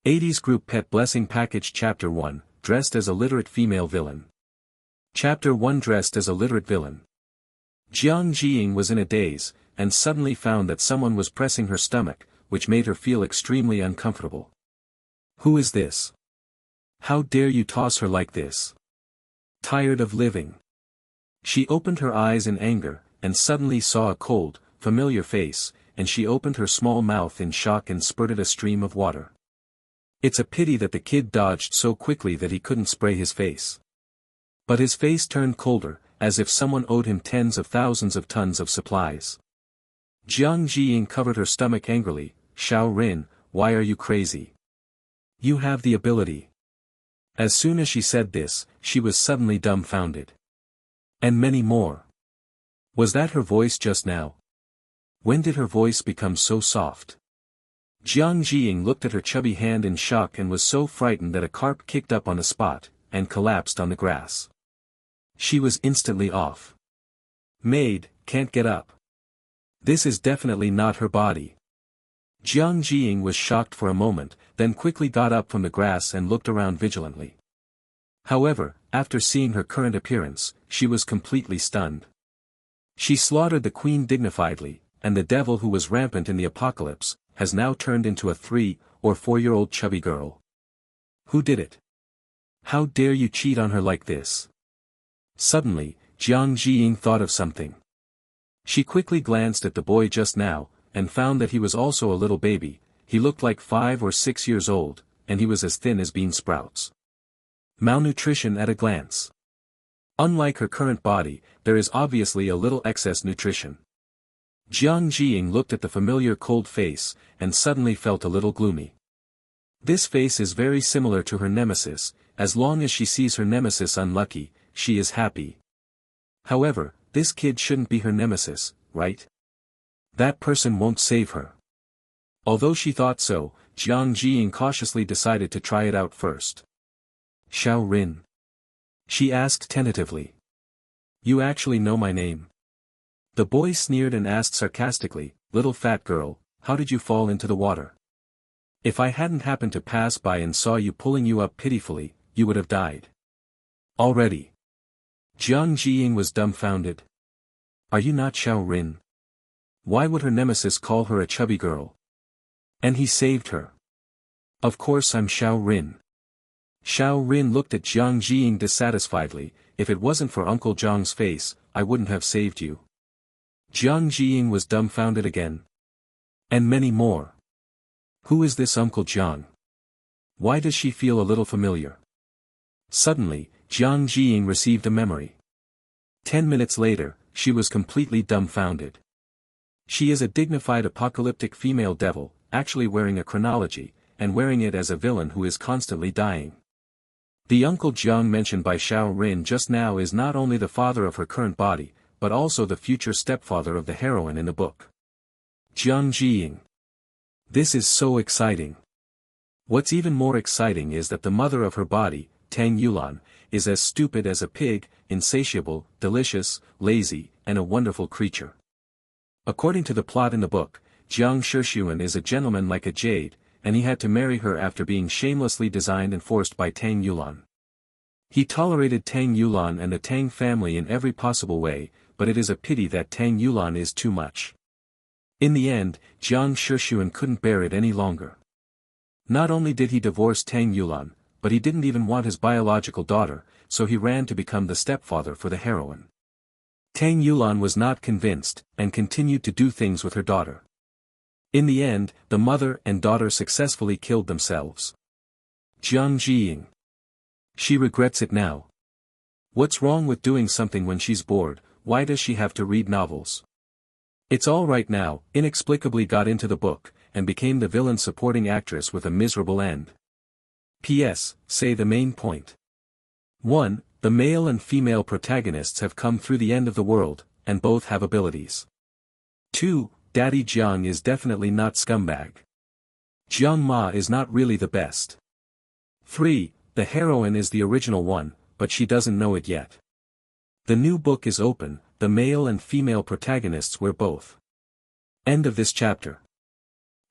80's Group Pet Blessing Package Chapter 1, Dressed as a Literate Female Villain. Chapter 1 Dressed as a Literate Villain. Jiang Jiying was in a daze, and suddenly found that someone was pressing her stomach, which made her feel extremely uncomfortable. Who is this? How dare you toss her like this? Tired of living. She opened her eyes in anger, and suddenly saw a cold, familiar face, and she opened her small mouth in shock and spurted a stream of water. It's a pity that the kid dodged so quickly that he couldn't spray his face. But his face turned colder, as if someone owed him tens of thousands of tons of supplies. Jiang Jiying covered her stomach angrily. Xiao Rin, why are you crazy? You have the ability. As soon as she said this, she was suddenly dumbfounded. And many more. Was that her voice just now? When did her voice become so soft? Jiang Jiying looked at her chubby hand in shock and was so frightened that a carp kicked up on the spot, and collapsed on the grass. She was instantly off. Maid, can't get up. This is definitely not her body. Jiang Jiying was shocked for a moment, then quickly got up from the grass and looked around vigilantly. However, after seeing her current appearance, she was completely stunned. She slaughtered the queen dignifiedly, and the devil who was rampant in the apocalypse, has now turned into a 3- or 4-year-old chubby girl. Who did it? How dare you cheat on her like this? Suddenly, Jiang Jiying thought of something. She quickly glanced at the boy just now, and found that he was also a little baby. He looked like 5 or 6 years old, and he was as thin as bean sprouts. Malnutrition at a glance. Unlike her current body, there is obviously a little excess nutrition. Jiang Jiying looked at the familiar cold face, and suddenly felt a little gloomy. This face is very similar to her nemesis. As long as she sees her nemesis unlucky, she is happy. However, this kid shouldn't be her nemesis, right? That person won't save her. Although she thought so, Jiang Jiying cautiously decided to try it out first. Xiao Rin. She asked tentatively. You actually know my name? The boy sneered and asked sarcastically, little fat girl, how did you fall into the water? If I hadn't happened to pass by and saw you pulling you up pitifully, you would have died. Already. Jiang Jiying was dumbfounded. Are you not Xiao Rin? Why would her nemesis call her a chubby girl? And he saved her. Of course I'm Xiao Rin. Xiao Rin looked at Jiang Jiying dissatisfiedly. If it wasn't for Uncle Jiang's face, I wouldn't have saved you. Jiang Jiying was dumbfounded again. And many more. Who is this Uncle Jiang? Why does she feel a little familiar? Suddenly, Jiang Jiying received a memory. 10 minutes later, she was completely dumbfounded. She is a dignified apocalyptic female devil, actually wearing a chronology, and wearing it as a villain who is constantly dying. The Uncle Jiang mentioned by Xiao Rin just now is not only the father of her current body, but also the future stepfather of the heroine in the book. Jiang Jiying. This is so exciting. What's even more exciting is that the mother of her body, Tang Yulan, is as stupid as a pig, insatiable, delicious, lazy, and a wonderful creature. According to the plot in the book, Jiang Shixuan is a gentleman like a jade, and he had to marry her after being shamelessly designed and forced by Tang Yulan. He tolerated Tang Yulan and the Tang family in every possible way, but it is a pity that Tang Yulan is too much. In the end, Jiang Shixuan couldn't bear it any longer. Not only did he divorce Tang Yulan, but he didn't even want his biological daughter, so he ran to become the stepfather for the heroine. Tang Yulan was not convinced, and continued to do things with her daughter. In the end, the mother and daughter successfully killed themselves. Jiang Jiying. She regrets it now. What's wrong with doing something when she's bored? Why does she have to read novels? It's all right now. Inexplicably got into the book, and became the villain supporting actress with a miserable end. P.S. Say the main point. 1. The male and female protagonists have come through the end of the world, and both have abilities. 2. Daddy Jiang is definitely not scumbag. Jiang Ma is not really the best. 3. The heroine is the original one, but she doesn't know it yet. The new book is open, the male and female protagonists were both. End of this chapter.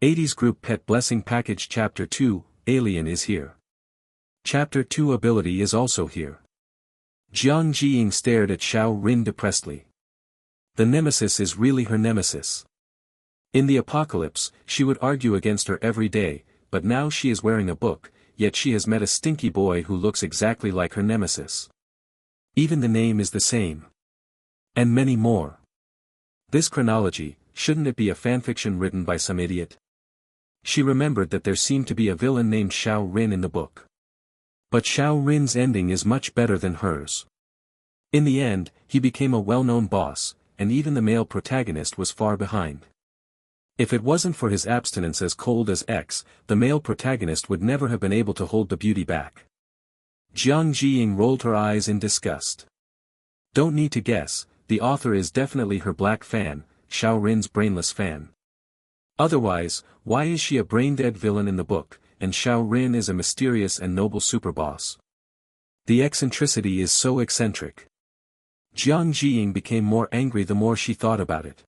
80's Group Pet Blessing Package Chapter 2, alien is here. Chapter 2 ability is also here. Jiang Jiying stared at Xiao Rin depressedly. The nemesis is really her nemesis. In the apocalypse, she would argue against her every day, but now she is wearing a book, yet she has met a stinky boy who looks exactly like her nemesis. Even the name is the same. And many more. This chronology, shouldn't it be a fanfiction written by some idiot? She remembered that there seemed to be a villain named Xiao Rin in the book. But Xiao Rin's ending is much better than hers. In the end, he became a well-known boss, and even the male protagonist was far behind. If it wasn't for his abstinence as cold as X, the male protagonist would never have been able to hold the beauty back. Jiang Jiying rolled her eyes in disgust. Don't need to guess, the author is definitely her black fan, Xiao Rin's brainless fan. Otherwise, why is she a brain-dead villain in the book, and Xiao Rin is a mysterious and noble superboss? The eccentricity is so eccentric. Jiang Jiying became more angry the more she thought about it.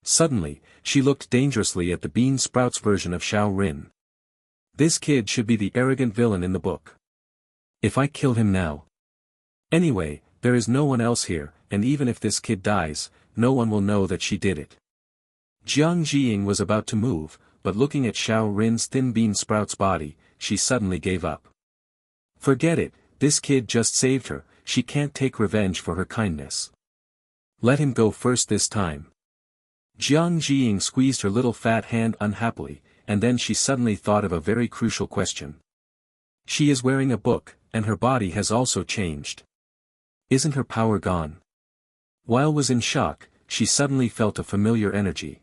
Suddenly, she looked dangerously at the Bean Sprouts version of Xiao Rin. This kid should be the arrogant villain in the book. If I kill him now. Anyway, there is no one else here, and even if this kid dies, no one will know that she did it. Jiang Jiying was about to move, but looking at Xiao Rin's thin Bean Sprouts body, she suddenly gave up. Forget it, this kid just saved her, she can't take revenge for her kindness. Let him go first this time. Jiang Jiying squeezed her little fat hand unhappily, and then she suddenly thought of a very crucial question. She is wearing a book, and her body has also changed. Isn't her power gone? While was in shock, she suddenly felt a familiar energy.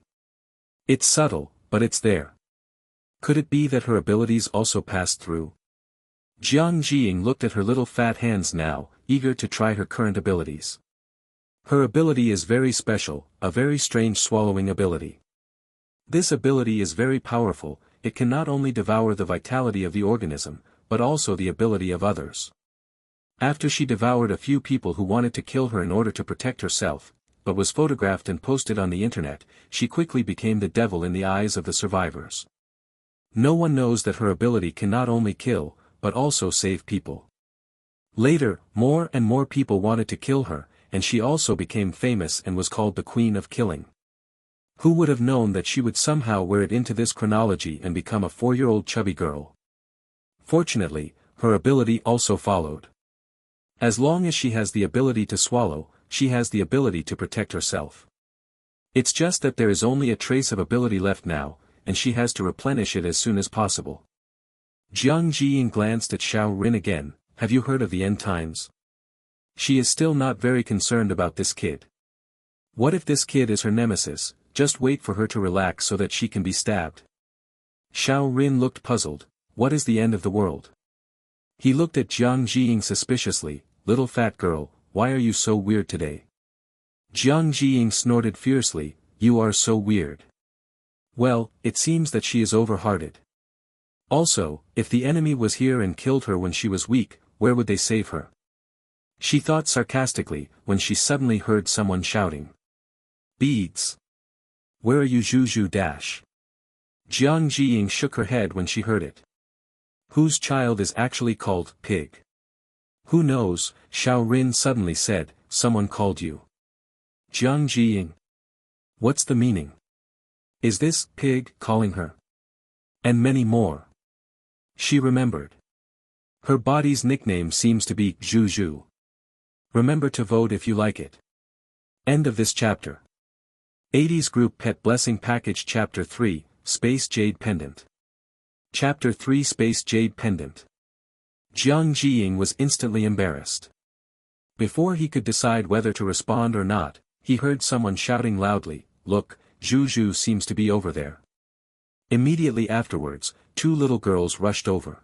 It's subtle, but it's there. Could it be that her abilities also passed through? Jiang Jiying looked at her little fat hands now, eager to try her current abilities. Her ability is very special, a very strange swallowing ability. This ability is very powerful, it can not only devour the vitality of the organism, but also the ability of others. After she devoured a few people who wanted to kill her in order to protect herself, but was photographed and posted on the internet, she quickly became the devil in the eyes of the survivors. No one knows that her ability can not only kill, but also save people. Later, more and more people wanted to kill her, and she also became famous and was called the Queen of Killing. Who would have known that she would somehow wear it into this chronology and become a 4-year-old chubby girl? Fortunately, her ability also followed. As long as she has the ability to swallow, she has the ability to protect herself. It's just that there is only a trace of ability left now, and she has to replenish it as soon as possible. Jiang Jiying glanced at Xiao Rin again. Have you heard of the end times? She is still not very concerned about this kid. What if this kid is her nemesis? Just wait for her to relax so that she can be stabbed. Xiao Rin looked puzzled. What is the end of the world? He looked at Jiang Jiying suspiciously. Little fat girl, why are you so weird today? Jiang Jiying snorted fiercely. You are so weird. Well, it seems that she is overhearted. Also, if the enemy was here and killed her when she was weak, where would they save her? She thought sarcastically, when she suddenly heard someone shouting. Beads. Where are you Juju dash? Jiang Jiying shook her head when she heard it. Whose child is actually called Pig? Who knows, Xiao Rin suddenly said, someone called you. Jiang Jiying. What's the meaning? Is this Pig calling her? And many more. She remembered. Her body's nickname seems to be Juju. Remember to vote if you like it. End of this chapter. 80's Group Pet Blessing Package Chapter 3, Space Jade Pendant. Chapter 3 Space Jade Pendant. Jiang Jiying was instantly embarrassed. Before he could decide whether to respond or not, he heard someone shouting loudly, Look, Juju seems to be over there. Immediately afterwards, 2 little girls rushed over.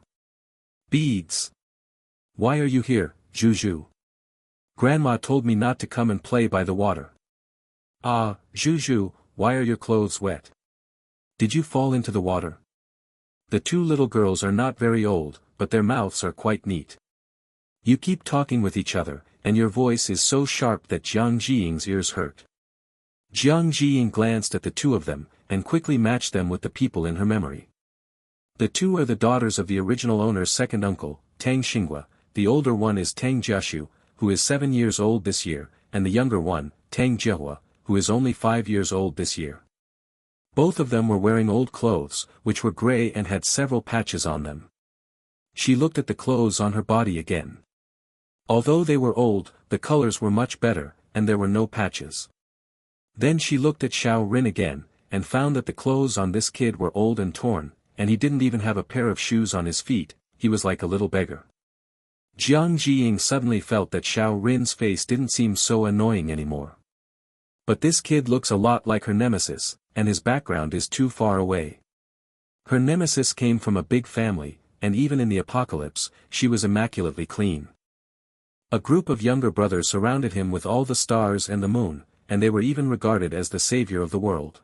Beads. Why are you here, Juju? Grandma told me not to come and play by the water. Ah, Juju, why are your clothes wet? Did you fall into the water? The 2 little girls are not very old, but their mouths are quite neat. You keep talking with each other, and your voice is so sharp that Jiang Jiying's ears hurt. Jiang Jiying glanced at the 2 of them, and quickly matched them with the people in her memory. The two are the daughters of the original owner's second uncle, Tang Xinghua. The older one is Tang Jiashu, who is 7 years old this year, and the younger one, Tang Jiehua, who is only 5 years old this year. Both of them were wearing old clothes, which were gray and had several patches on them. She looked at the clothes on her body again. Although they were old, the colors were much better, and there were no patches. Then she looked at Xiao Rin again, and found that the clothes on this kid were old and torn, and he didn't even have a pair of shoes on his feet. He was like a little beggar. Jiang Jiying suddenly felt that Xiao Rin's face didn't seem so annoying anymore. But this kid looks a lot like her nemesis, and his background is too far away. Her nemesis came from a big family, and even in the apocalypse, she was immaculately clean. A group of younger brothers surrounded him with all the stars and the moon, and they were even regarded as the savior of the world.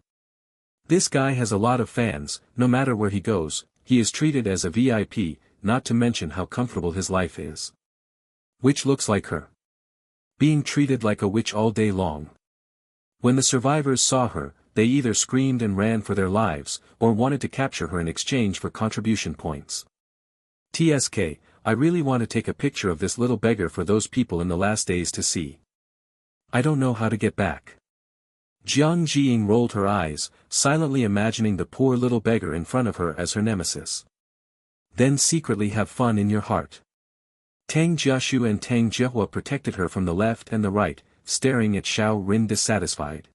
This guy has a lot of fans. No matter where he goes, he is treated as a VIP, not to mention how comfortable his life is. Which looks like her. Being treated like a witch all day long. When the survivors saw her, they either screamed and ran for their lives, or wanted to capture her in exchange for contribution points. TSK, I really want to take a picture of this little beggar for those people in the last days to see. I don't know how to get back. Jiang Jiying rolled her eyes, silently imagining the poor little beggar in front of her as her nemesis. Then secretly have fun in your heart. Tang Jiashu and Tang Jiehua protected her from the left and the right, staring at Xiao Rin dissatisfied.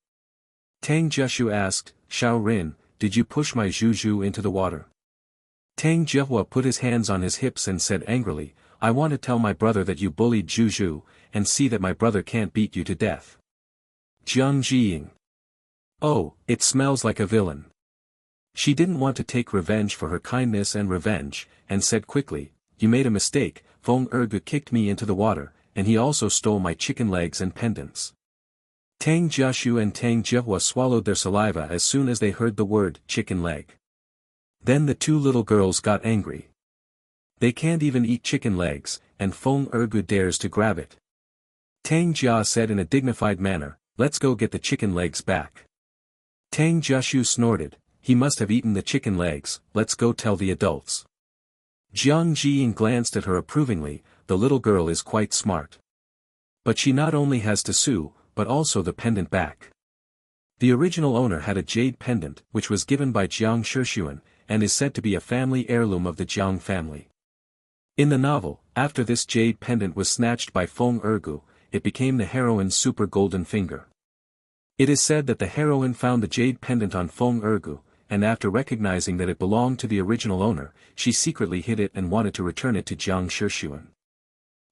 Tang Jiashu asked, Xiao Rin, did you push my Zhu into the water? Tang Jiehua put his hands on his hips and said angrily, I want to tell my brother that you bullied Zhu, and see that my brother can't beat you to death. Jiang Jiying. Oh, it smells like a villain. She didn't want to take revenge for her kindness and revenge, and said quickly, you made a mistake. Feng Ergu kicked me into the water, and he also stole my chicken legs and pendants. Tang Jiashu and Tang Jiehua swallowed their saliva as soon as they heard the word chicken leg. Then the two little girls got angry. They can't even eat chicken legs, and Feng Ergu dares to grab it. Tang Jia said in a dignified manner, let's go get the chicken legs back. Tang Jiashu snorted, he must have eaten the chicken legs, let's go tell the adults. Jiang Jiying glanced at her approvingly, the little girl is quite smart. But she not only has to sue, but also the pendant back. The original owner had a jade pendant which was given by Jiang Shixuan, and is said to be a family heirloom of the Jiang family. In the novel, after this jade pendant was snatched by Feng Ergu, it became the heroine's super golden finger. It is said that the heroine found the jade pendant on Feng Ergu, and after recognizing that it belonged to the original owner, she secretly hid it and wanted to return it to Jiang Shixuan.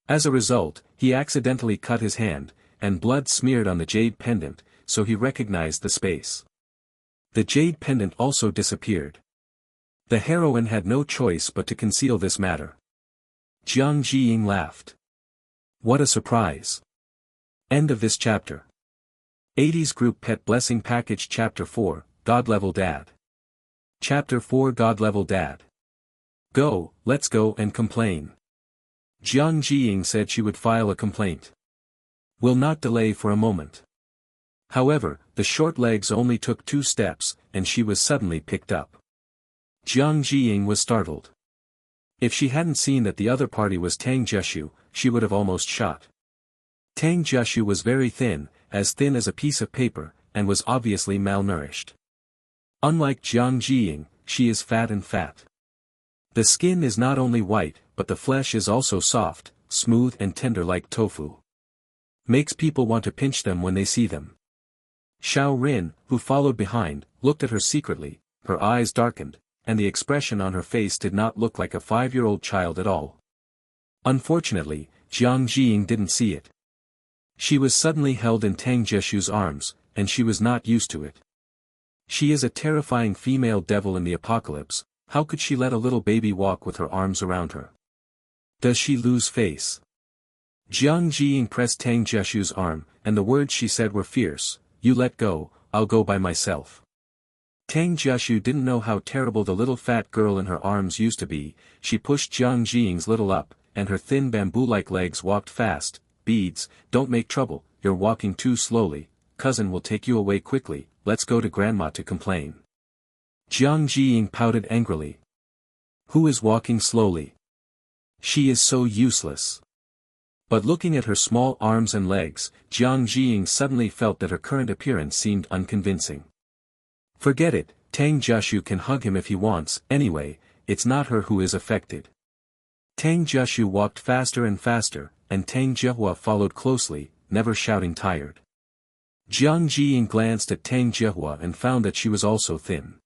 As a result, he accidentally cut his hand, and blood smeared on the jade pendant, so he recognized the space. The jade pendant also disappeared. The heroine had no choice but to conceal this matter. Jiang Jiying laughed. What a surprise. End of this chapter. 80's Group Pet Blessing Package Chapter 4, God Level Dad. Chapter 4 God Level Dad. Go, let's go and complain. Jiang Jiying said she would file a complaint. Will not delay for a moment. However, the short legs only took 2 steps, and she was suddenly picked up. Jiang Jiying was startled. If she hadn't seen that the other party was Tang Jiashu, she would have almost shot. Tang Jiashu was very thin as a piece of paper, and was obviously malnourished. Unlike Jiang Jiying, she is fat and fat. The skin is not only white, but the flesh is also soft, smooth and tender like tofu. Makes people want to pinch them when they see them. Xiao Rin, who followed behind, looked at her secretly, her eyes darkened, and the expression on her face did not look like a 5-year-old child at all. Unfortunately, Jiang Jiying didn't see it. She was suddenly held in Tang Jiashu's arms, and she was not used to it. She is a terrifying female devil in the apocalypse. How could she let a little baby walk with her arms around her? Does she lose face? Jiang Jiying pressed Tang Jiashu's arm, and the words she said were fierce, you let go, I'll go by myself. Tang Jiashu didn't know how terrible the little fat girl in her arms used to be. She pushed Jiang Jiying's little up, and her thin bamboo-like legs walked fast. Beads, don't make trouble, you're walking too slowly, cousin will take you away quickly, let's go to grandma to complain. Jiang Jiying pouted angrily. Who is walking slowly? She is so useless. But looking at her small arms and legs, Jiang Jiying suddenly felt that her current appearance seemed unconvincing. Forget it, Tang Jiushu can hug him if he wants, anyway, it's not her who is affected. Tang Jiushu walked faster and faster, and Tang Jiehua followed closely, never shouting tired. Jiang Jiying glanced at Tang Jiehua and found that she was also thin.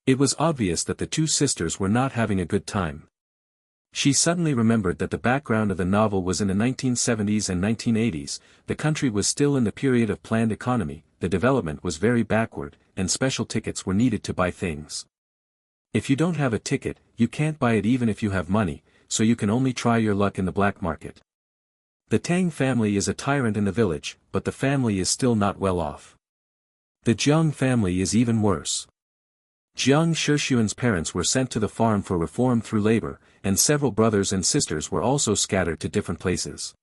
It was obvious that the two sisters were not having a good time. She suddenly remembered that the background of the novel was in the 1970s and 1980s, the country was still in the period of planned economy, the development was very backward, and special tickets were needed to buy things. If you don't have a ticket, you can't buy it even if you have money, so you can only try your luck in the black market. The Tang family is a tyrant in the village, but the family is still not well off. The Jiang family is even worse. Jiang Shixuan's parents were sent to the farm for reform through labor, and several brothers and sisters were also scattered to different places.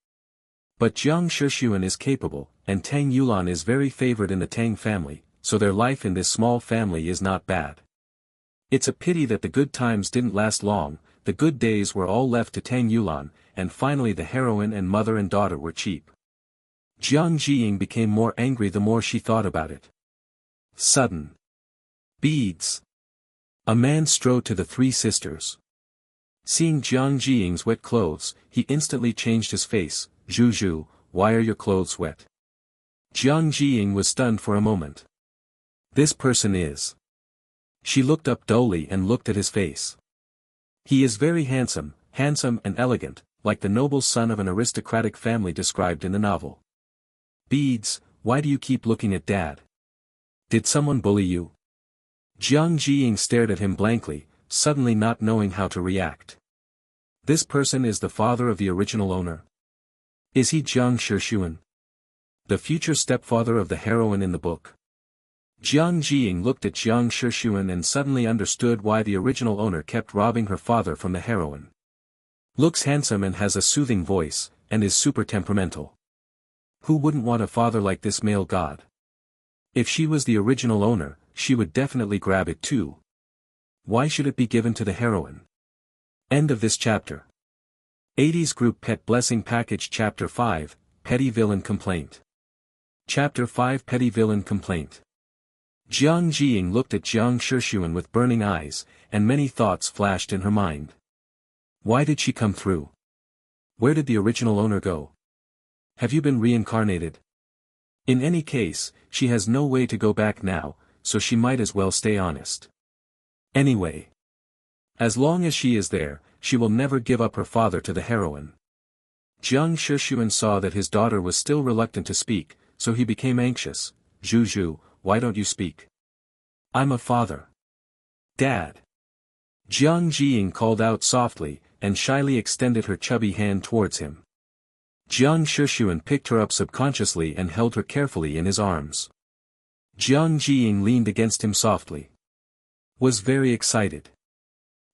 But Jiang Shixuan is capable, and Tang Yulan is very favored in the Tang family, so their life in this small family is not bad. It's a pity that the good times didn't last long, the good days were all left to Tang Yulan, and finally the heroine and mother and daughter were cheap. Jiang Jiying became more angry the more she thought about it. Sudden. Beads. A man strode to the three sisters. Seeing Jiang Jiying's wet clothes, he instantly changed his face. "Zhu, why are your clothes wet?" Jiang Jiying was stunned for a moment. This person is. She looked up dully and looked at his face. He is very handsome and elegant, like the noble son of an aristocratic family described in the novel. Beads, why do you keep looking at Dad? Did someone bully you? Jiang Jiying stared at him blankly, suddenly not knowing how to react. This person is the father of the original owner. Is he Jiang Shixuan? The future stepfather of the heroine in the book? Jiang Jiying looked at Jiang Shixuan and suddenly understood why the original owner kept robbing her father from the heroine. Looks handsome and has a soothing voice, and is super temperamental. Who wouldn't want a father like this male god? If she was the original owner, she would definitely grab it too. Why should it be given to the heroine? End of this chapter. 80's Group Pet Blessing Package Chapter 5, Petty Villain Complaint. Chapter 5 Petty Villain Complaint. Jiang Jiying looked at Jiang Shixuan with burning eyes, and many thoughts flashed in her mind. Why did she come through? Where did the original owner go? Have you been reincarnated? In any case, she has no way to go back now, so she might as well stay honest. Anyway. As long as she is there, she will never give up her father to the heroine. Jiang Shixuan saw that his daughter was still reluctant to speak, so he became anxious. "Zhu, why don't you speak? I'm a father. Dad." Jiang Jiying called out softly, and shyly extended her chubby hand towards him. Jiang Shixuan picked her up subconsciously and held her carefully in his arms. Jiang Jiying leaned against him softly. Was very excited.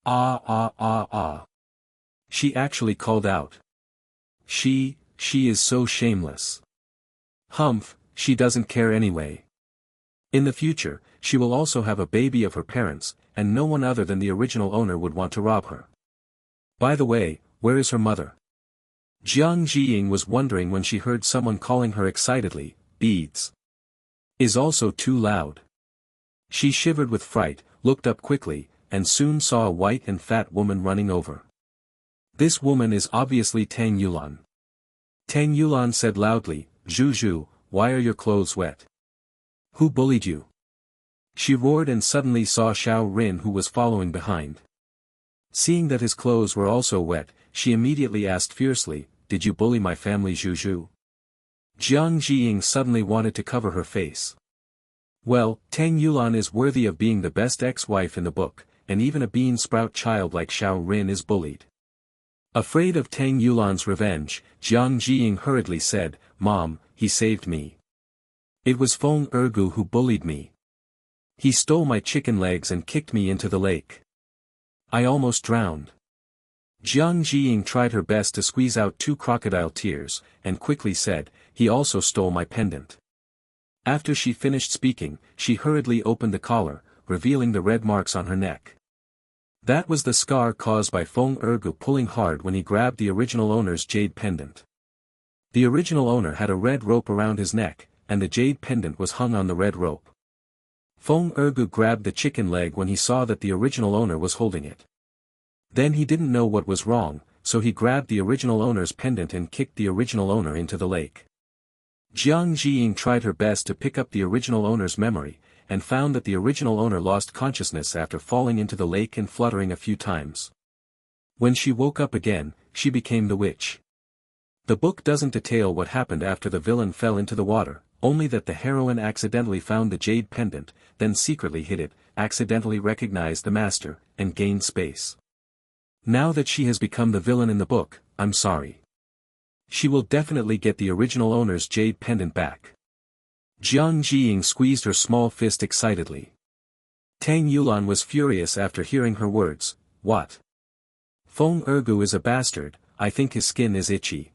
Ah ah ah ah. She actually called out. She is so shameless. Humph, she doesn't care anyway. In the future, she will also have a baby of her parents, and no one other than the original owner would want to rob her. By the way, where is her mother? Jiang Jiying was wondering when she heard someone calling her excitedly. Beads. Is also too loud. She shivered with fright, looked up quickly, and soon saw a white and fat woman running over. This woman is obviously Tang Yulan. Tang Yulan said loudly, "Zhu, why are your clothes wet? Who bullied you?" She roared and suddenly saw Xiao Rin who was following behind. Seeing that his clothes were also wet, she immediately asked fiercely, "Did you bully my family, Zhu?" Jiang Jiying suddenly wanted to cover her face. Well, Tang Yulan is worthy of being the best ex-wife in the book, and even a bean sprout child like Xiao Rin is bullied. Afraid of Tang Yulan's revenge, Jiang Jiying hurriedly said, "Mom, he saved me. It was Feng Ergu who bullied me. He stole my chicken legs and kicked me into the lake. I almost drowned." Jiang Jiying tried her best to squeeze out 2 crocodile tears, and quickly said, "He also stole my pendant." After she finished speaking, she hurriedly opened the collar, revealing the red marks on her neck. That was the scar caused by Feng Ergu pulling hard when he grabbed the original owner's jade pendant. The original owner had a red rope around his neck, and the jade pendant was hung on the red rope. Feng Ergu grabbed the chicken leg when he saw that the original owner was holding it. Then he didn't know what was wrong, so he grabbed the original owner's pendant and kicked the original owner into the lake. Jiang Jiying tried her best to pick up the original owner's memory, and found that the original owner lost consciousness after falling into the lake and fluttering a few times. When she woke up again, she became the witch. The book doesn't detail what happened after the villain fell into the water, only that the heroine accidentally found the jade pendant, then secretly hid it, accidentally recognized the master, and gained space. Now that she has become the villain in the book, I'm sorry. She will definitely get the original owner's jade pendant back. Jiang Jiying squeezed her small fist excitedly. Tang Yulan was furious after hearing her words. What? Feng Ergu is a bastard, I think his skin is itchy.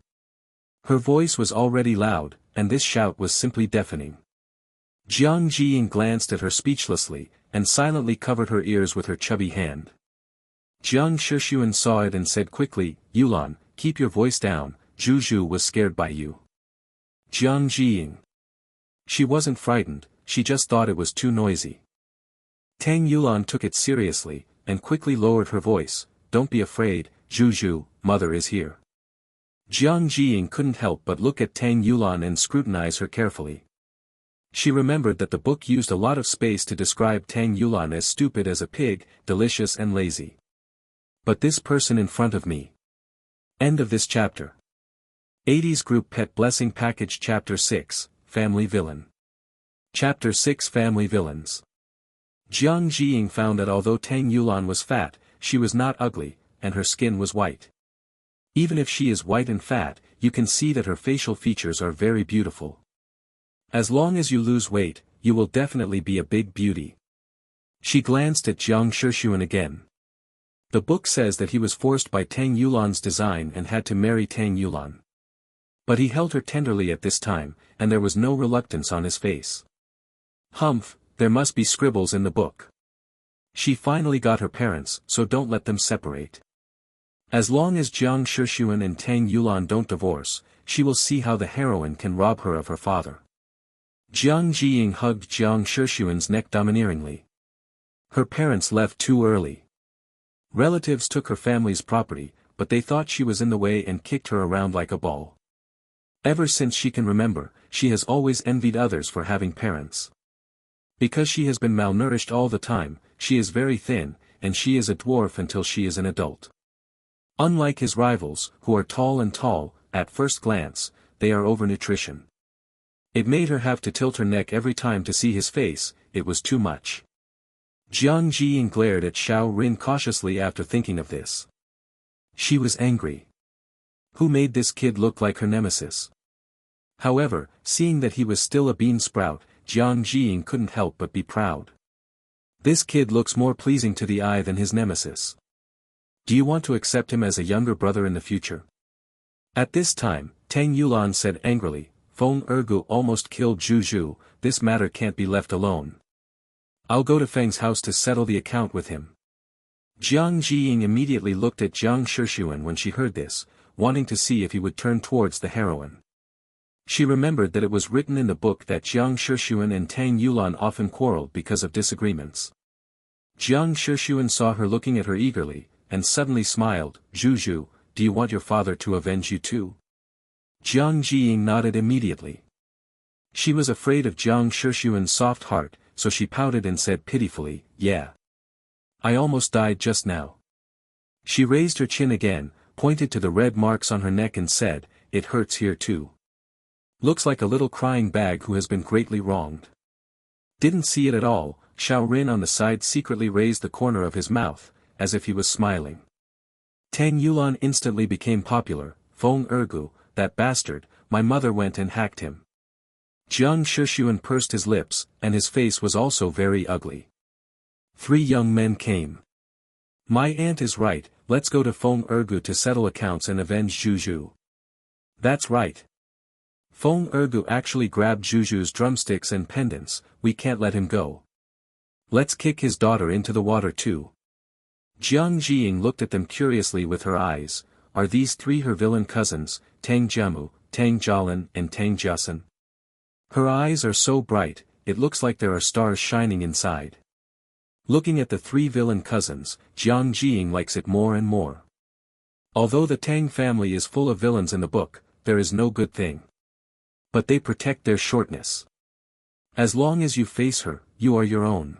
Her voice was already loud, and this shout was simply deafening. Jiang Jiying glanced at her speechlessly, and silently covered her ears with her chubby hand. Jiang Shixuan saw it and said quickly, Yulan, keep your voice down, Zhu was scared by you. Jiang Jiying. She wasn't frightened, she just thought it was too noisy. Tang Yulan took it seriously, and quickly lowered her voice, don't be afraid, Zhu, mother is here. Jiang Jiying couldn't help but look at Tang Yulan and scrutinize her carefully. She remembered that the book used a lot of space to describe Tang Yulan as stupid as a pig, delicious and lazy. But this person in front of me. End of this chapter. 80's Group Pet Blessing Package Chapter 6, Family Villain. Chapter 6 Family Villains. Jiang Jiying found that although Tang Yulan was fat, she was not ugly, and her skin was white. Even if she is white and fat, you can see that her facial features are very beautiful. As long as you lose weight, you will definitely be a big beauty. She glanced at Jiang Shixuan again. The book says that he was forced by Tang Yulan's design and had to marry Tang Yulan. But he held her tenderly at this time, and there was no reluctance on his face. Humph, there must be scribbles in the book. She finally got her parents, so don't let them separate. As long as Jiang Shixuan and Tang Yulan don't divorce, she will see how the heroine can rob her of her father. Jiang Jiying hugged Jiang Shixuan's neck domineeringly. Her parents left too early. Relatives took her family's property, but they thought she was in the way and kicked her around like a ball. Ever since she can remember, she has always envied others for having parents. Because she has been malnourished all the time, she is very thin, and she is a dwarf until she is an adult. Unlike his rivals, who are tall and tall, at first glance, they are overnutrition. It made her have to tilt her neck every time to see his face, it was too much. Jiang Jiying glared at Xiao Rin cautiously after thinking of this. She was angry. Who made this kid look like her nemesis? However, seeing that he was still a bean sprout, Jiang Jiying couldn't help but be proud. This kid looks more pleasing to the eye than his nemesis. Do you want to accept him as a younger brother in the future? At this time, Tang Yulan said angrily, Feng Ergu almost killed Zhu, this matter can't be left alone. I'll go to Feng's house to settle the account with him. Jiang Jiying immediately looked at Jiang Shixuan when she heard this, wanting to see if he would turn towards the heroine. She remembered that it was written in the book that Jiang Shixuan and Tang Yulan often quarreled because of disagreements. Jiang Shixuan saw her looking at her eagerly, and suddenly smiled, Zhu, do you want your father to avenge you too? Jiang Jiying nodded immediately. She was afraid of Jiang Shixuan's soft heart, so she pouted and said pitifully, yeah. I almost died just now. She raised her chin again, pointed to the red marks on her neck and said, it hurts here too. Looks like a little crying bag who has been greatly wronged. Didn't see it at all, Xiao Rin on the side secretly raised the corner of his mouth, as if he was smiling. Tang Yulan instantly became popular, Feng Ergu, that bastard, my mother went and hacked him. Jiang Shixuan pursed his lips, and his face was also very ugly. 3 young men came. My aunt is right, let's go to Feng Ergu to settle accounts and avenge Zhu. That's right. Feng Ergu actually grabbed Zhu's drumsticks and pendants, we can't let him go. Let's kick his daughter into the water too. Jiang Jiying looked at them curiously with her eyes. Are these three her villain cousins, Tang Jiamu, Tang Jialin and Tang Jiasan? Her eyes are so bright, it looks like there are stars shining inside. Looking at the three villain cousins, Jiang Jiying likes it more and more. Although the Tang family is full of villains in the book, there is no good thing. But they protect their shortness. As long as you face her, you are your own.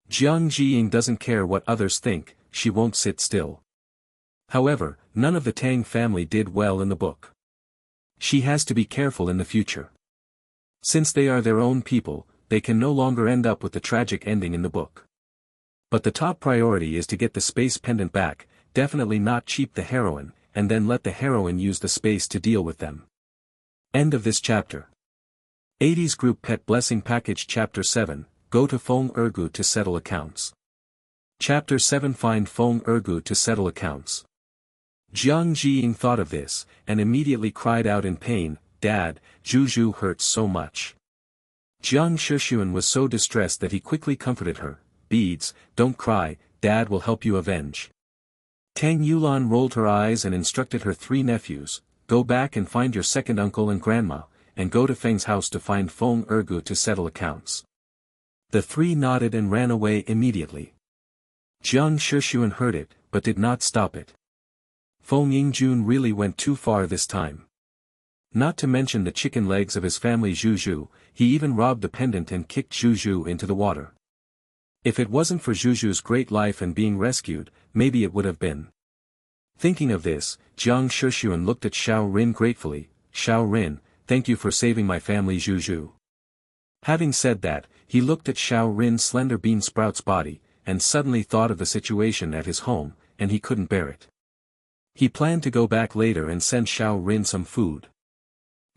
Jiang Jiying doesn't care what others think, she won't sit still. However, none of the Tang family did well in the book. She has to be careful in the future. Since they are their own people, they can no longer end up with the tragic ending in the book. But the top priority is to get the space pendant back, definitely not cheat the heroine, and then let the heroine use the space to deal with them. End of this chapter. 80's Group Pet Blessing Package Chapter 7, Go to Feng Ergu to settle accounts. Chapter 7 Find Feng Ergu to settle accounts. Jiang Jiying thought of this, and immediately cried out in pain, Dad, Zhu hurts so much. Jiang Shixuan was so distressed that he quickly comforted her, Beads, don't cry, Dad will help you avenge. Tang Yulan rolled her eyes and instructed her three nephews, go back and find your second uncle and grandma, and go to Feng's house to find Feng Ergu to settle accounts. The three nodded and ran away immediately. Jiang Shixuan heard it, but did not stop it. Feng Yingjun really went too far this time. Not to mention the chicken legs of his family Zhu, he even robbed the pendant and kicked Zhu into the water. If it wasn't for Zhu's great life and being rescued, maybe it would have been. Thinking of this, Jiang Shixuan looked at Xiao Rin gratefully, Xiao Rin, thank you for saving my family Zhu. Having said that, he looked at Xiao Rin's slender bean sprout's body, and suddenly thought of the situation at his home, and he couldn't bear it. He planned to go back later and send Xiao Rin some food.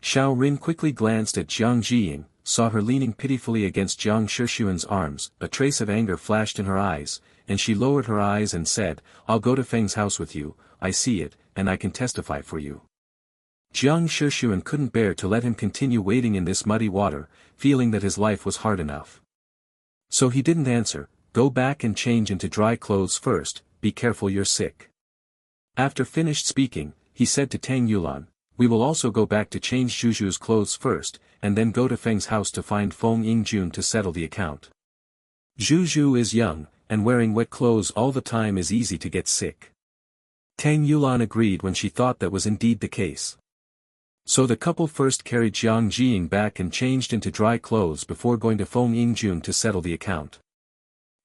Xiao Rin quickly glanced at Jiang Jiying, saw her leaning pitifully against Jiang Shixuan's arms, a trace of anger flashed in her eyes, and she lowered her eyes and said, I'll go to Feng's house with you, I see it, and I can testify for you. Jiang Shixuan couldn't bear to let him continue wading in this muddy water, feeling that his life was hard enough. So he didn't answer, go back and change into dry clothes first, be careful you're sick. After finished speaking, he said to Tang Yulan, we will also go back to change Zhu's clothes first, and then go to Feng's house to find Feng Yingjun to settle the account. Zhu is young, and wearing wet clothes all the time is easy to get sick. Tang Yulan agreed when she thought that was indeed the case. So the couple first carried Jiang Jiying back and changed into dry clothes before going to Feng Yingjun to settle the account.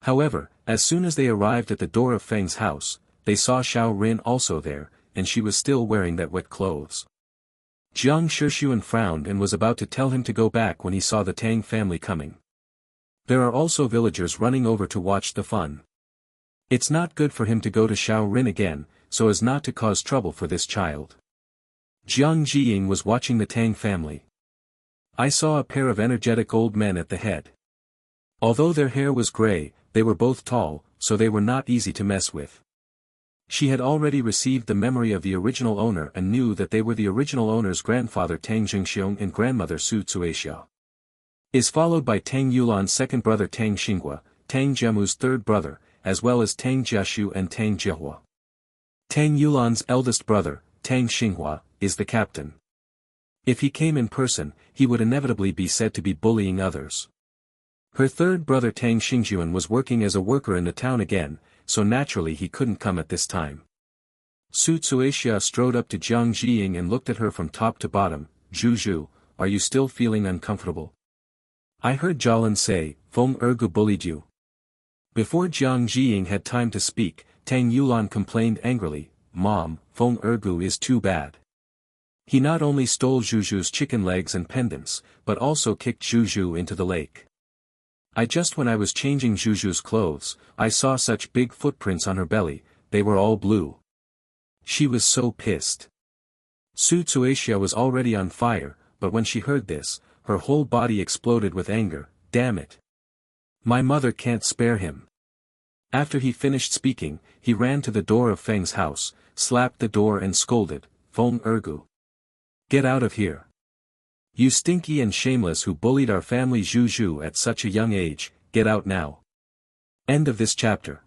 However, as soon as they arrived at the door of Feng's house, they saw Xiao Rin also there, and she was still wearing that wet clothes. Jiang Shixuan frowned and was about to tell him to go back when he saw the Tang family coming. There are also villagers running over to watch the fun. It's not good for him to go to Xiao Rin again, so as not to cause trouble for this child. Jiang Jiying was watching the Tang family. I saw a pair of energetic old men at the head. Although their hair was gray, they were both tall, so they were not easy to mess with. She had already received the memory of the original owner and knew that they were the original owner's grandfather Tang Jingxiong and grandmother Su Tsuexia. Is followed by Tang Yulan's second brother Tang Xinghua, Tang Jiamu's third brother, as well as Tang Jiashu and Tang Jiahua. Tang Yulan's eldest brother, Tang Xinghua, is the captain. If he came in person, he would inevitably be said to be bullying others. Her third brother Tang Xingjuan was working as a worker in the town again, so naturally he couldn't come at this time. Su Tsuexia strode up to Jiang Jiying and looked at her from top to bottom, Zhu, are you still feeling uncomfortable? I heard Jialin say, Feng Ergu bullied you. Before Jiang Jiying had time to speak, Tang Yulan complained angrily, Mom, Feng Ergu is too bad. He not only stole Zhu's chicken legs and pendants, but also kicked Zhu into the lake. When I was changing Zhu's clothes, I saw such big footprints on her belly, they were all blue. She was so pissed. Su Tsuexia was already on fire, but when she heard this, her whole body exploded with anger, damn it. My mother can't spare him. After he finished speaking, he ran to the door of Feng's house, slapped the door and scolded, Feng Ergu. Get out of here. You stinky and shameless who bullied our family Zhu at such a young age, get out now. End of this chapter.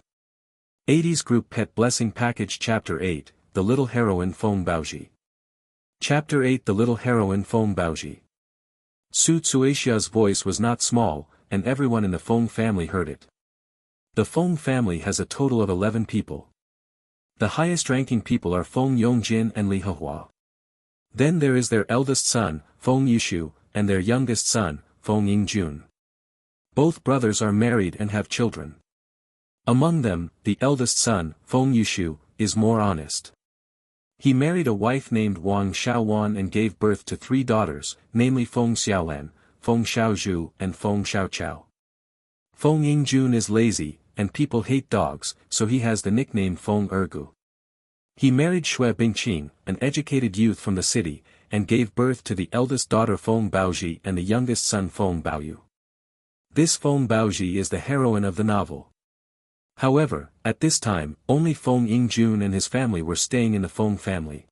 80's Group Pet Blessing Package Chapter 8, The Little Heroine Feng Baoji. Chapter 8 The Little Heroine Feng Baoji. Su Tsuexia's voice was not small, and everyone in the Feng family heard it. The Feng family has a total of 11 people. The highest-ranking people are Feng Yongjin and Li Hehua. Then there is their eldest son, Feng Yushu, and their youngest son, Feng Yingjun. Both brothers are married and have children. Among them, the eldest son, Feng Yushu, is more honest. He married a wife named Wang Xiaowan and gave birth to 3 daughters, namely Feng Xiaolan, Feng Xiaozhu and Feng Xiaoqiao. Feng Yingjun is lazy, and people hate dogs, so he has the nickname Feng Ergu. He married Shui Bingqing, an educated youth from the city, and gave birth to the eldest daughter Feng Baoji and the youngest son Feng Baoyu. This Feng Baoji is the heroine of the novel. However, at this time, only Feng Yingjun and his family were staying in the Feng family.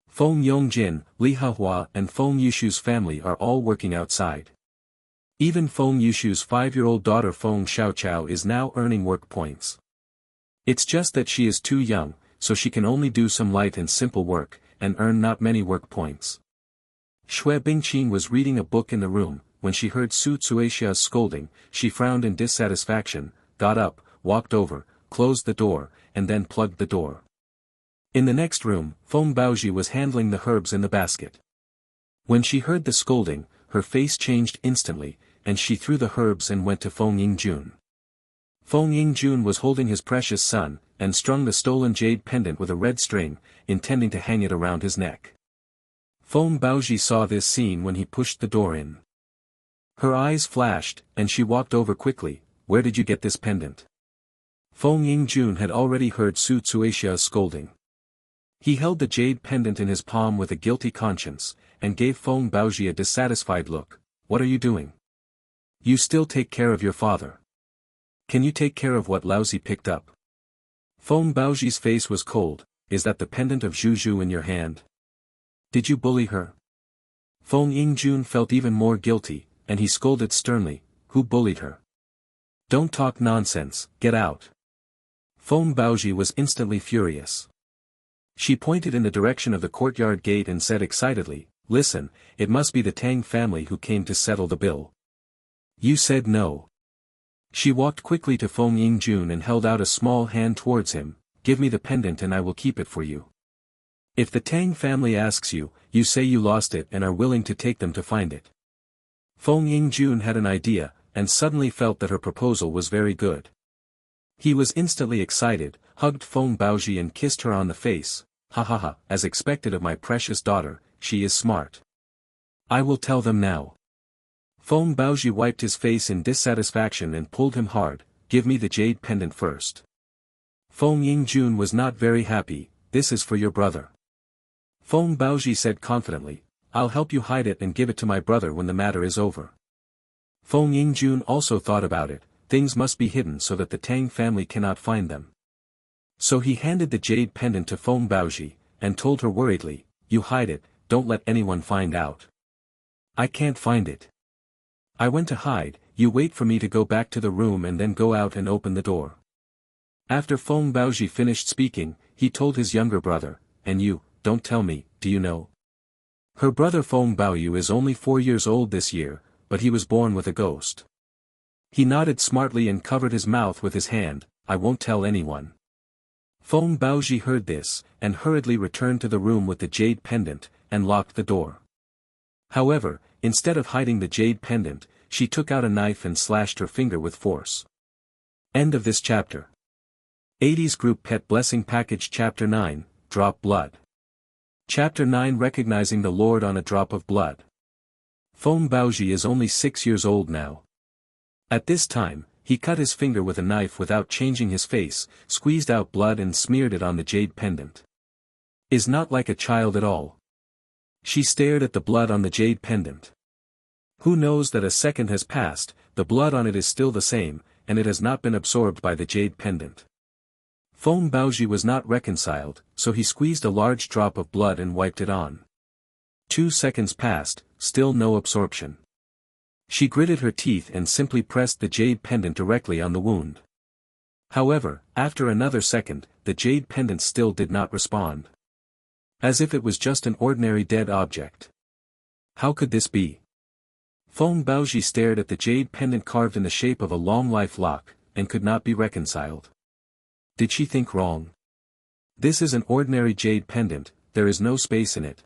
Feng Yongjin, Li Hehua and Feng Yushu's family are all working outside. Even Feng Yushu's 5-year-old daughter Feng Xiaoqiao is now earning work points. It's just that she is too young, so she can only do some light and simple work, and earn not many work points. Shui Bingqing was reading a book in the room. When she heard Su Tsuexia's scolding, she frowned in dissatisfaction, got up, walked over, closed the door, and then plugged the door. In the next room, Feng Baoji was handling the herbs in the basket. When she heard the scolding, her face changed instantly, and she threw the herbs and went to Feng Yingjun. Feng Yingjun was holding his precious son, and strung the stolen jade pendant with a red string, intending to hang it around his neck. Feng Baoji saw this scene when he pushed the door in. Her eyes flashed, and she walked over quickly. Where did you get this pendant? Feng Yingjun had already heard Su Tsuexia's scolding. He held the jade pendant in his palm with a guilty conscience, and gave Feng Baoji a dissatisfied look. What are you doing? You still take care of your father. Can you take care of what Laozi picked up? Feng Baoji's face was cold. Is that the pendant of Zhu in your hand? Did you bully her? Feng Yingjun felt even more guilty, and he scolded sternly. Who bullied her? Don't talk nonsense, get out. Feng Baoji was instantly furious. She pointed in the direction of the courtyard gate and said excitedly, Listen, it must be the Tang family who came to settle the bill. You said no. She walked quickly to Feng Yingjun and held out a small hand towards him. Give me the pendant and I will keep it for you. If the Tang family asks you, you say you lost it and are willing to take them to find it. Feng Yingjun had an idea, and suddenly felt that her proposal was very good. He was instantly excited, hugged Feng Baoji and kissed her on the face. Ha ha ha, as expected of my precious daughter, she is smart. I will tell them now. Feng Baoji wiped his face in dissatisfaction and pulled him hard. Give me the jade pendant first. Feng Yingjun was not very happy. This is for your brother. Feng Baoji said confidently, I'll help you hide it and give it to my brother when the matter is over. Feng Yingjun also thought about it. Things must be hidden so that the Tang family cannot find them. So he handed the jade pendant to Feng Baoji, and told her worriedly, You hide it, don't let anyone find out. I can't find it. I went to hide, you wait for me to go back to the room and then go out and open the door. After Feng Baoji finished speaking, he told his younger brother, And you, don't tell me, do you know? Her brother Feng Baoyu is only 4 years old this year, but he was born with a ghost. He nodded smartly and covered his mouth with his hand. I won't tell anyone. Feng Baoji heard this, and hurriedly returned to the room with the jade pendant, and locked the door. However, instead of hiding the jade pendant, she took out a knife and slashed her finger with force. End of this chapter. 80's Group Pet Blessing Package Chapter 9, Drop Blood. Chapter 9 Recognizing the Lord on a Drop of Blood. Feng Baoji is only 6 years old now. At this time, he cut his finger with a knife without changing his face, squeezed out blood and smeared it on the jade pendant. Is not like a child at all. She stared at the blood on the jade pendant. Who knows that a second has passed, the blood on it is still the same, and it has not been absorbed by the jade pendant. Feng Baoji was not reconciled, so he squeezed a large drop of blood and wiped it on. 2 seconds passed, still no absorption. She gritted her teeth and simply pressed the jade pendant directly on the wound. However, after another second, the jade pendant still did not respond. As if it was just an ordinary dead object. How could this be? Feng Baoji stared at the jade pendant carved in the shape of a long life lock, and could not be reconciled. Did she think wrong? This is an ordinary jade pendant, there is no space in it.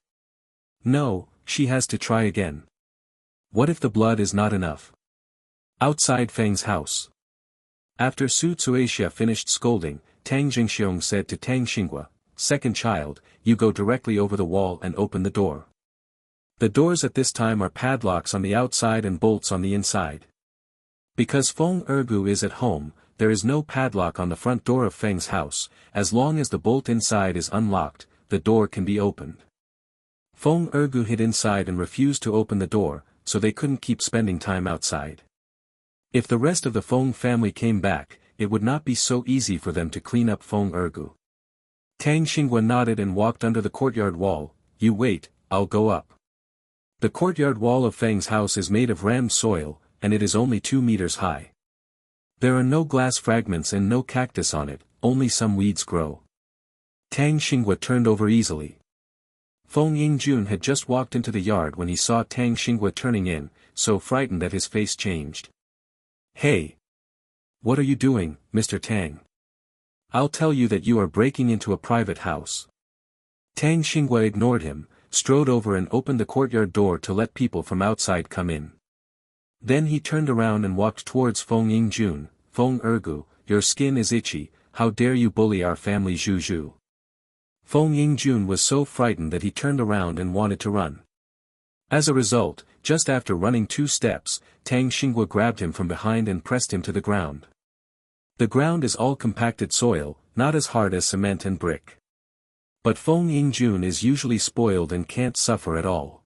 No, she has to try again. What if the blood is not enough? Outside Feng's house. After Su Tsuaxia finished scolding, Tang Jingxiong said to Tang Xinghua, "Second child, you go directly over the wall and open the door." The doors at this time are padlocks on the outside and bolts on the inside. Because Feng Ergu is at home, there is no padlock on the front door of Feng's house. As long as the bolt inside is unlocked, the door can be opened. Feng Ergu hid inside and refused to open the door, so they couldn't keep spending time outside. If the rest of the Feng family came back, it would not be so easy for them to clean up Feng Ergu. Tang Xinghua nodded and walked under the courtyard wall. "You wait, I'll go up." The courtyard wall of Feng's house is made of rammed soil, and it is only 2 meters high. There are no glass fragments and no cactus on it, only some weeds grow. Tang Xinghua turned over easily. Feng Yingjun had just walked into the yard when he saw Tang Xinghua turning in, so frightened that his face changed. "Hey! What are you doing, Mr. Tang? I'll tell you that you are breaking into a private house." Tang Xinghua ignored him, strode over and opened the courtyard door to let people from outside come in. Then he turned around and walked towards Feng Yingjun. "Feng Ergu, your skin is itchy, how dare you bully our family Zhu?" Feng Yingjun was so frightened that he turned around and wanted to run. As a result, just after running 2 steps, Tang Xinghua grabbed him from behind and pressed him to the ground. The ground is all compacted soil, not as hard as cement and brick. But Feng Yingjun is usually spoiled and can't suffer at all.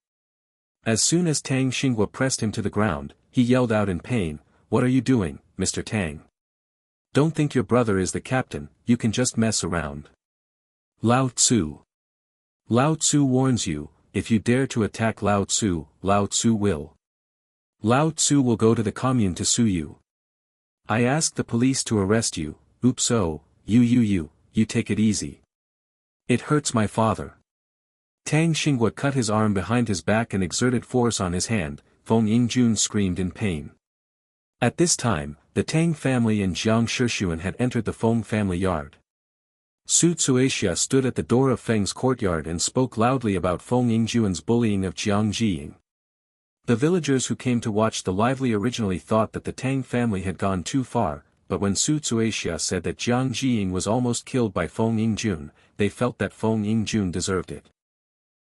As soon as Tang Xinghua pressed him to the ground, he yelled out in pain, "What are you doing, Mr. Tang? Don't think your brother is the captain, you can just mess around. Lao Tzu. Lao Tzu warns you, if you dare to attack Lao Tzu will. Lao Tzu will go to the commune to sue you. I asked the police to arrest you, oops oh, you take it easy. It hurts my father." Tang Xinghua cut his arm behind his back and exerted force on his hand. Feng Yingjun screamed in pain. At this time, the Tang family and Jiang Shixuan had entered the Feng family yard. Su Tsuaxia stood at the door of Feng's courtyard and spoke loudly about Feng Yingjuan's bullying of Jiang Jiying. The villagers who came to watch the lively originally thought that the Tang family had gone too far, but when Su Tsuaxia said that Jiang Jiying was almost killed by Feng Yingjun, they felt that Feng Yingjun deserved it.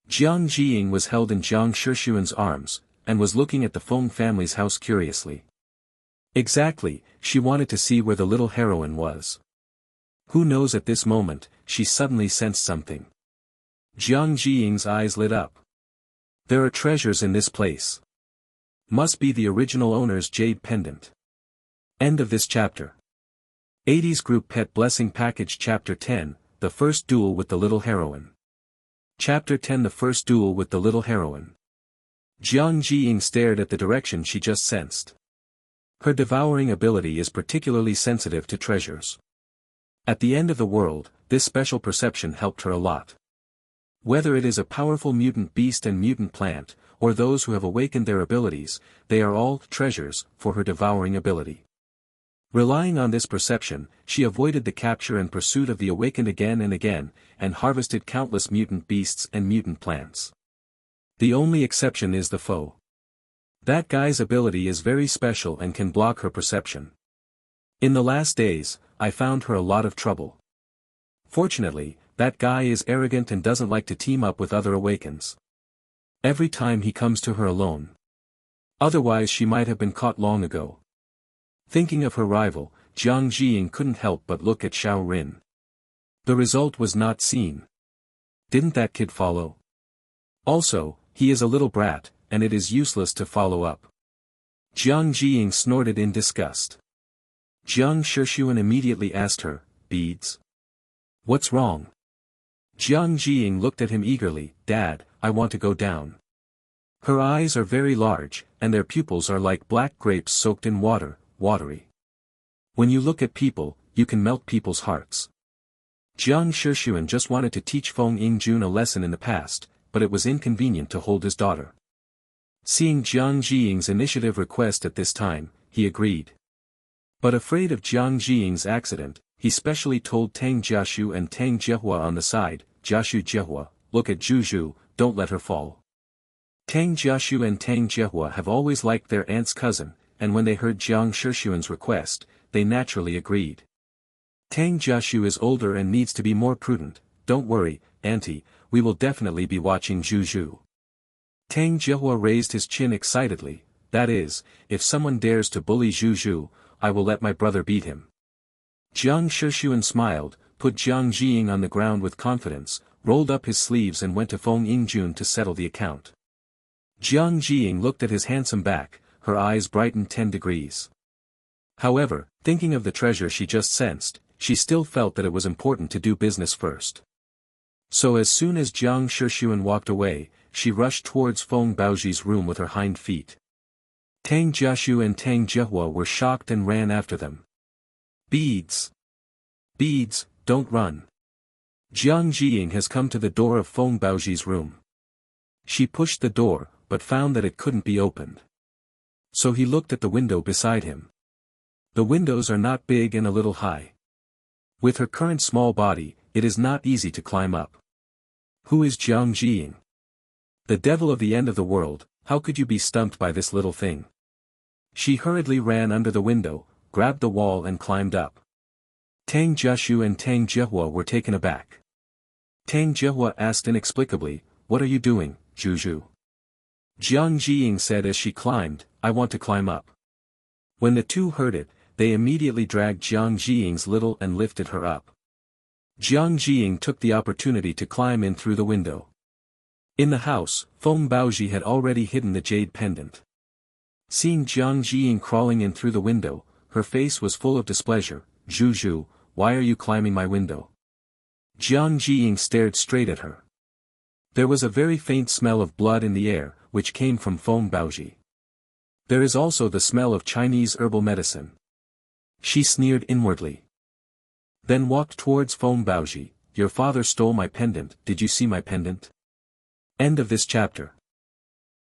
Jiang Jiying was held in Jiang Shixuan's arms, and was looking at the Feng family's house curiously. Exactly, she wanted to see where the little heroine was. Who knows, at this moment, she suddenly sensed something. Jiang Jiying's eyes lit up. There are treasures in this place. Must be the original owner's jade pendant. End of this chapter. 80's Group Pet Blessing Package Chapter 10, The First Duel with the Little Heroine. Chapter 10, The First Duel with the Little Heroine. Jiang Jiying stared at the direction she just sensed. Her devouring ability is particularly sensitive to treasures. At the end of the world, this special perception helped her a lot. Whether it is a powerful mutant beast and mutant plant, or those who have awakened their abilities, they are all treasures for her devouring ability. Relying on this perception, she avoided the capture and pursuit of the awakened again and again, and harvested countless mutant beasts and mutant plants. The only exception is the foe. That guy's ability is very special and can block her perception. In the last days, I found her a lot of trouble. Fortunately, that guy is arrogant and doesn't like to team up with other awakens. Every time he comes to her alone. Otherwise she might have been caught long ago. Thinking of her rival, Jiang Jiying couldn't help but look at Xiao Rin. The result was not seen. Didn't that kid follow? Also, he is a little brat, and it is useless to follow up. Jiang Jiying snorted in disgust. Jiang Shixuan immediately asked her, "Beads? What's wrong?" Jiang Jiying looked at him eagerly, "Dad, I want to go down." Her eyes are very large, and their pupils are like black grapes soaked in water, watery. When you look at people, you can melt people's hearts. Jiang Shixuan just wanted to teach Feng Yingjun a lesson in the past, but it was inconvenient to hold his daughter. Seeing Jiang Jiying's initiative request at this time, he agreed. But afraid of Jiang Jiying's accident, he specially told Tang Jiashu and Tang Jiehua on the side, Jiashu Jiehua, look at Zhu, don't let her fall. Tang Jiashu and Tang Jiehua have always liked their aunt's cousin, and when they heard Jiang Shixuan's request, they naturally agreed. Tang Jiashu is older and needs to be more prudent. Don't worry, auntie, we will definitely be watching Zhu. Tang Jiehua raised his chin excitedly, that is, if someone dares to bully Zhu, I will let my brother beat him. Jiang Shixuan smiled, put Jiang Jiying on the ground with confidence, rolled up his sleeves and went to Feng Yingjun to settle the account. Jiang Jiying looked at his handsome back, her eyes brightened 10 degrees. However, thinking of the treasure she just sensed, she still felt that it was important to do business first. So as soon as Jiang Shixuan walked away, she rushed towards Feng Baoji's room with her hind feet. Tang Jiashu and Tang Jiehua were shocked and ran after them. Beads! Beads, don't run! Jiang Jiying has come to the door of Feng Baoji's room. She pushed the door, but found that it couldn't be opened. So he looked at the window beside him. The windows are not big and a little high. With her current small body, it is not easy to climb up. Who is Jiang Jiying? The devil of the end of the world, how could you be stumped by this little thing? She hurriedly ran under the window, grabbed the wall and climbed up. Tang Jiashu and Tang Jiehua were taken aback. Tang Jiehua asked inexplicably, what are you doing, Zhu? Jiang Jiying said as she climbed, I want to climb up. When the two heard it, they immediately dragged Jiang Jiying's little and lifted her up. Jiang Jiying took the opportunity to climb in through the window. In the house, Feng Baoji had already hidden the jade pendant. Seeing Jiang Jiying crawling in through the window, her face was full of displeasure. Zhu, why are you climbing my window? Jiang Jiying stared straight at her. There was a very faint smell of blood in the air, which came from Feng Baoji. There is also the smell of Chinese herbal medicine. She sneered inwardly. Then walked towards Feng Baoji. Your father stole my pendant, did you see my pendant? End of this chapter.